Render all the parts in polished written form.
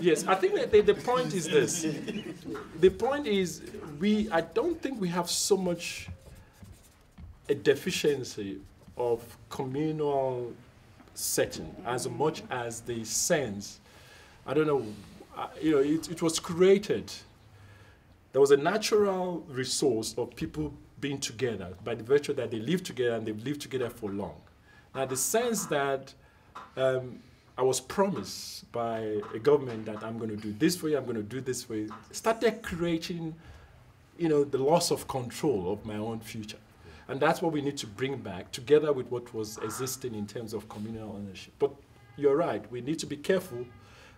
Yes, I think that the point is this. The point is, I don't think we have so much a deficiency of communal setting as much as the sense, I don't know, it was created. There was a natural resource of people being together by the virtue that they live together and they've lived together for long. Now, the sense that I was promised by a government that I'm going to do this for you, I'm going to do this for you, started creating, the loss of control of my own future. And that's what we need to bring back, together with what was existing in terms of communal ownership. But you're right, we need to be careful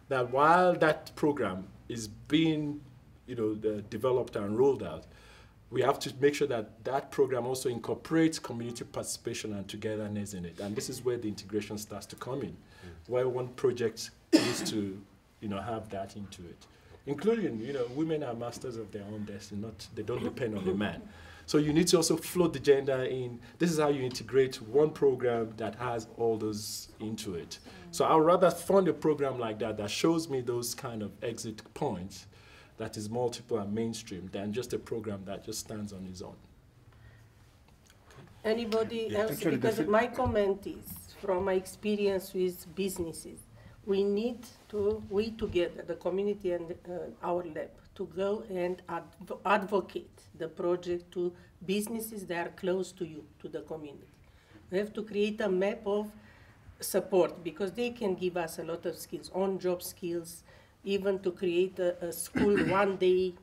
that while that program is being, developed and rolled out, we have to make sure that that program also incorporates community participation and togetherness in it. And this is where the integration starts to come in, where one project needs to, have that into it. Including, women are masters of their own destiny, they don't depend on the man. So you need to also float the gender in. This is how you integrate one program that has all those into it. So I would rather fund a program like that shows me those kind of exit points that is multiple and mainstream than just a program that just stands on its own. Anybody else? Because my comment is, from my experience with businesses, we need to, we together, the community and our lab, to go and advocate the project to businesses that are close to you, to the community. We have to create a map of support, because they can give us a lot of skills, on-job skills, even to create a school one day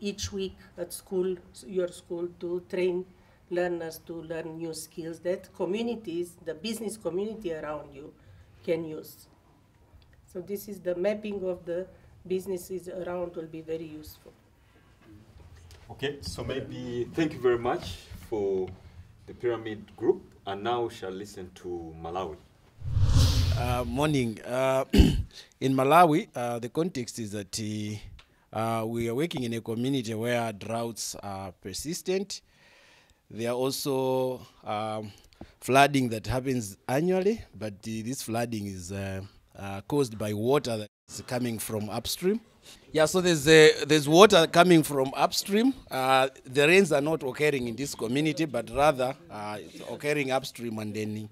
each week at school, your school, to train learners to learn new skills that communities, the business community around you, can use. So this is the mapping of the businesses around will be very useful. Okay, so maybe thank you very much for the Pyramid Group, and now we shall listen to Malawi. Morning. In Malawi, the context is that we are working in a community where droughts are persistent. There are also flooding that happens annually, but this flooding is caused by water that's coming from upstream. Yeah, so there's water coming from upstream. The rains are not occurring in this community, but rather occurring upstream, and then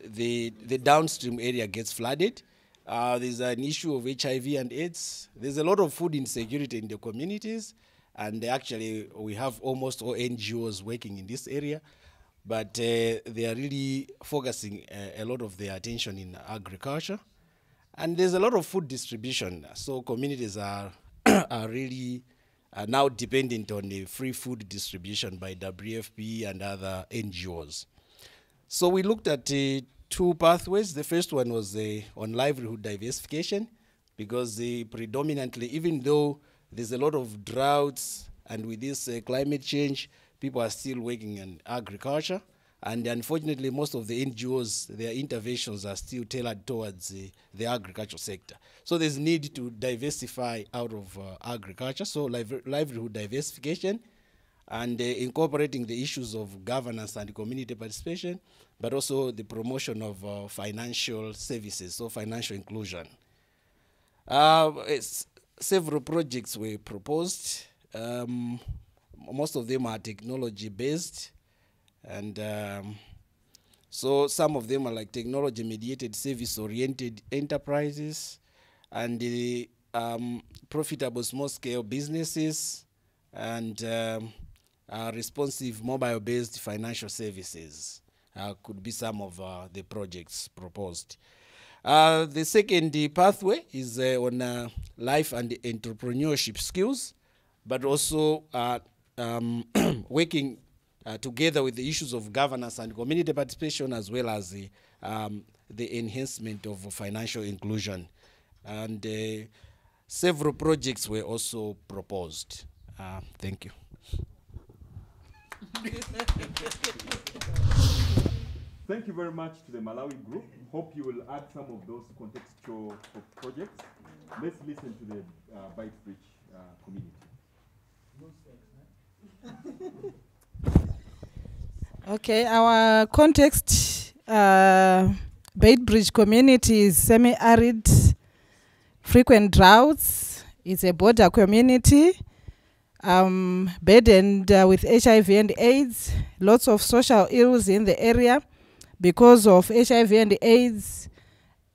the downstream area gets flooded. There's an issue of HIV and AIDS. There's a lot of food insecurity in the communities, and actually we have almost all NGOs working in this area, but they are really focusing a lot of their attention in agriculture. And there's a lot of food distribution, so communities are really now dependent on the free food distribution by WFP and other NGOs. So we looked at two pathways. The first one was on livelihood diversification, because predominantly, even though there's a lot of droughts and with this climate change, people are still working in agriculture. And unfortunately, most of the NGOs, their interventions are still tailored towards the agricultural sector. So there's need to diversify out of agriculture, so livelihood diversification, and incorporating the issues of governance and community participation, but also the promotion of financial services, so financial inclusion. Several projects were proposed. Most of them are technology-based. And so some of them are like technology-mediated, service-oriented enterprises, and the profitable small-scale businesses, and responsive mobile-based financial services could be some of the projects proposed. The second pathway is on life and entrepreneurship skills, but also working together with the issues of governance and community participation, as well as the enhancement of financial inclusion. And several projects were also proposed. Thank you. Thank you very much to the Malawi group. Hope you will add some of those contextual projects. Let's listen to the Bytebridge community. Okay, our context, Bytebridge community is semi-arid frequent droughts. It's a border community, burdened with HIV and AIDS, lots of social ills in the area because of HIV and AIDS,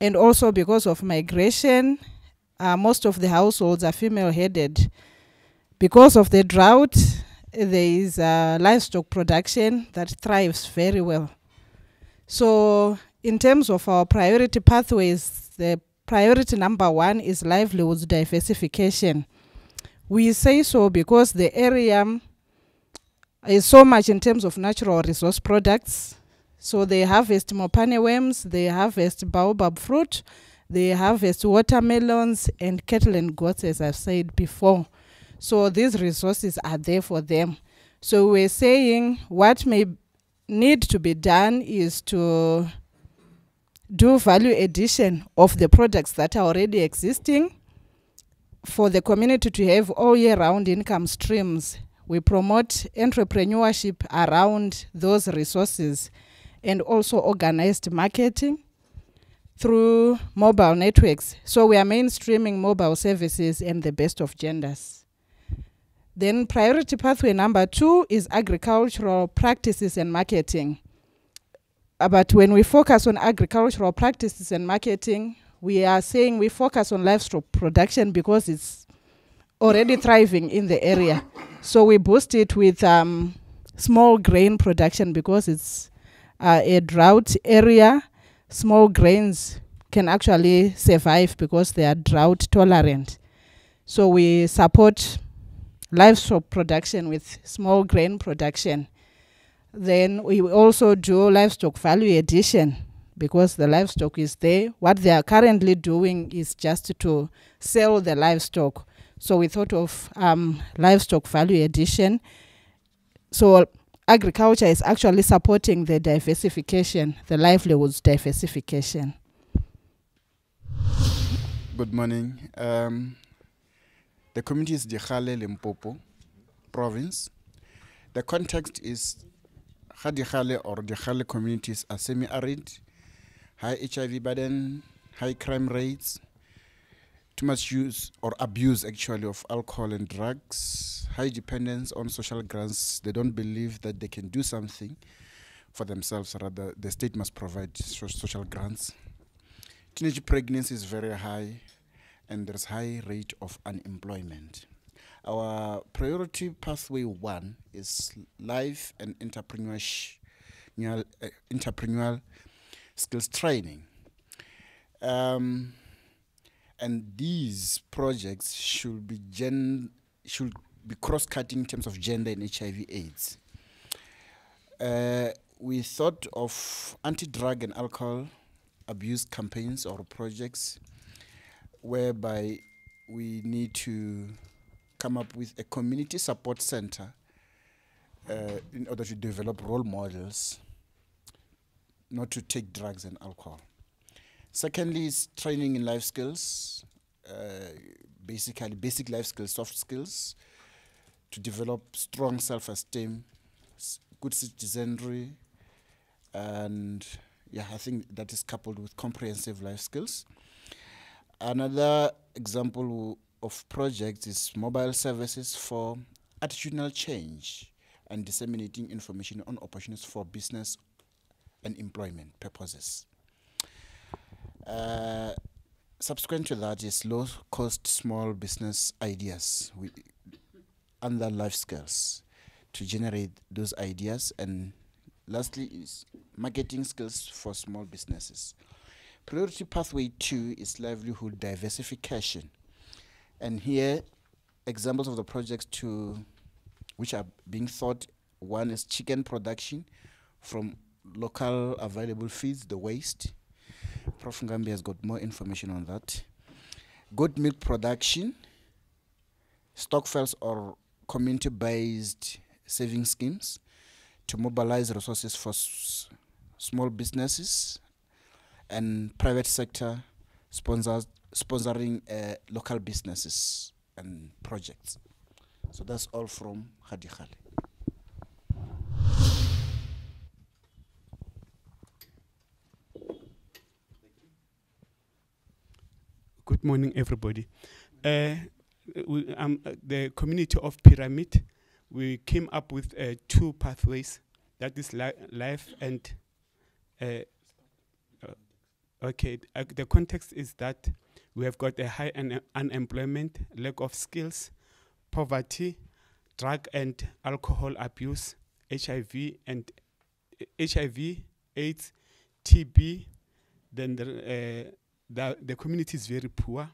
and also because of migration. Most of the households are female-headed. Because of the drought, there is livestock production that thrives very well. So in terms of our priority pathways, the priority number 1 is livelihoods diversification. We say so because the area is so much in terms of natural resource products. So they harvest mopane worms, they harvest baobab fruit, they harvest watermelons and cattle and goats, as I've said before. So these resources are there for them. So we're saying what may need to be done is to do value addition of the products that are already existing for the community to have all year round income streams. We promote entrepreneurship around those resources and also organized marketing through mobile networks. So we are mainstreaming mobile services and the best of genders. Then priority pathway number 2 is agricultural practices and marketing. But when we focus on agricultural practices and marketing, we are saying we focus on livestock production because it's already thriving in the area. So we boost it with small grain production because it's a drought area. Small grains can actually survive because they are drought tolerant. So we support livestock production with small grain production. Then we also do livestock value addition because the livestock is there. What they are currently doing is just to sell the livestock. So we thought of livestock value addition. So agriculture is actually supporting the diversification, the livelihoods diversification. Good morning. The community is Dikgale, Limpopo province. The context is Dikgale or Dikgale communities are semi-arid, high HIV burden, high crime rates, too much use or abuse actually of alcohol and drugs, high dependence on social grants. They don't believe that they can do something for themselves, rather the state must provide social grants. Teenage pregnancy is very high and there's high rate of unemployment. Our priority pathway 1 is life and entrepreneurial skills training. And these projects should be cross-cutting in terms of gender and HIV/AIDS. We thought of anti-drug and alcohol abuse campaigns or projects whereby we need to come up with a community support center in order to develop role models not to take drugs and alcohol. Secondly is training in life skills, basically basic life skills, soft skills, to develop strong self-esteem, good citizenry, and yeah, I think that is coupled with comprehensive life skills. Another example of projects is mobile services for attitudinal change and disseminating information on opportunities for business and employment purposes. Subsequent to that is low-cost small business ideas under life skills to generate those ideas. And lastly is marketing skills for small businesses. Priority pathway 2 is livelihood diversification. And here, examples of the projects which are being thought, 1 is chicken production from local available feeds, the waste. Prof. Ngambi has got more information on that. Goat milk production, stockfiles or community-based saving schemes to mobilize resources for small businesses and private sector sponsoring local businesses and projects. So that's all from Dikgale. Good morning, everybody. The community of Pyramid, we came up with 2 pathways. That is life and okay. The context is that we have got a high unemployment, lack of skills, poverty, drug and alcohol abuse, HIV, AIDS, TB. Then the community is very poor.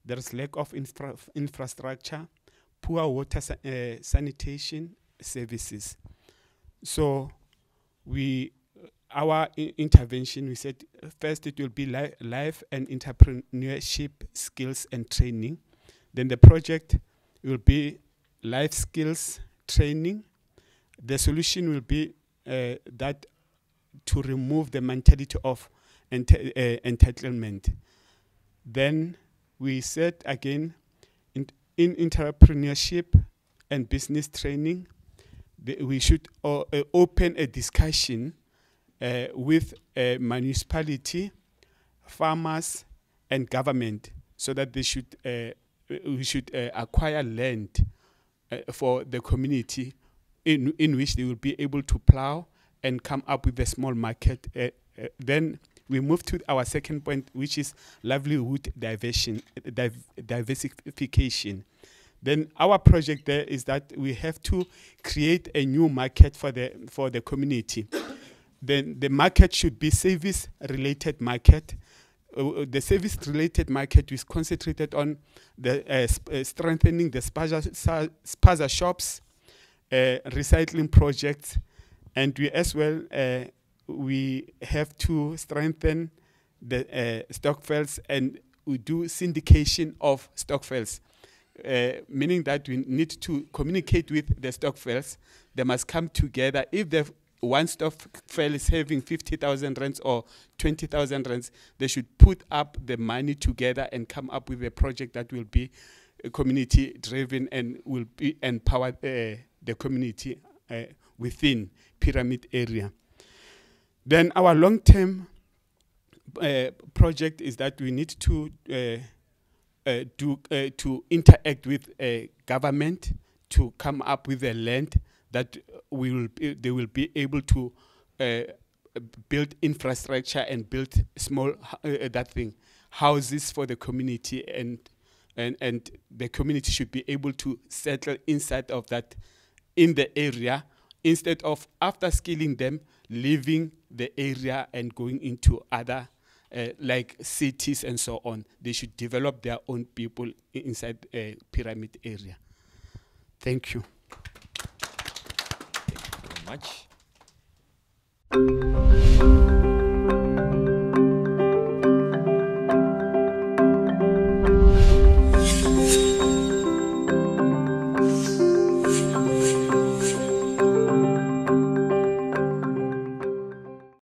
There is lack of infrastructure, poor water sanitation services. So our intervention, we said first it will be life and entrepreneurship skills and training. Then the project will be life skills training. The solution will be that to remove the mentality of entitlement. Then we said again, in entrepreneurship and business training, we should open a discussion with municipality, farmers, and government, so that we should acquire land for the community in which they will be able to plow and come up with a small market. Then we move to our second point, which is livelihood diversification. Then our project there is that we have to create a new market for the community. Then the market should be service-related market. The service-related market is concentrated on the strengthening the spaza shops, recycling projects, and we as well we have to strengthen the stockfields, and we do syndication of stockfields, meaning that we need to communicate with the stockfields. They must come together. If the one stockfield is having 50,000 rands or 20,000 rands, they should put up the money together and come up with a project that will be community driven and will empower the community within Pyramid area. Then our long-term project is that we need to interact with government to come up with a land that they will be able to build infrastructure and build small houses for the community, and the community should be able to settle inside of that in the area, instead of after skilling them leaving the area and going into other like cities and so on. They should develop their own people inside a Pyramid area. Thank you. Thank you very much.